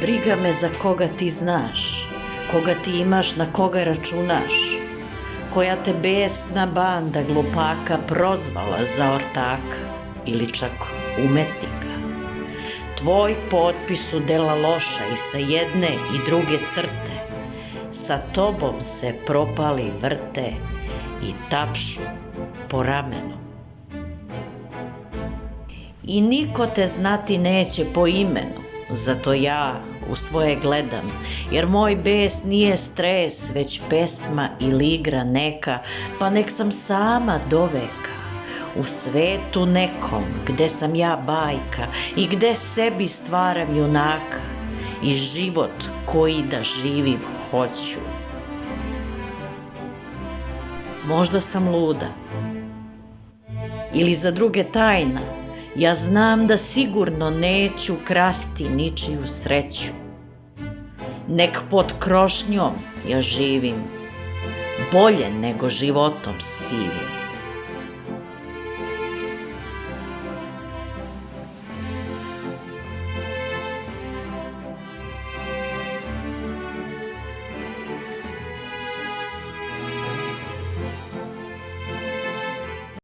briga me za koga ti znaš, koga ti imaš, na koga računaš, koja te besna banda glupaka prozvala za ortaka ili čak umetnika. Tvoj potpis su dela loša i sa jedne i druge crte, sa tobom se propali vrte i tapšu po ramenu. I niko te znati neće po imenu, zato ja u svoje gledam, jer moj bes nije stres, već pesma ili igra neka, pa nek sam sama doveka, u svetu nekom, gde sam ja bajka i gde sebi stvaram junaka i život koji da živim hoću. Možda sam luda ili za druge tajna, ja znam da sigurno neću krasti ničiju sreću. Nek pod krošnjom ja živim, bolje nego životom sivim.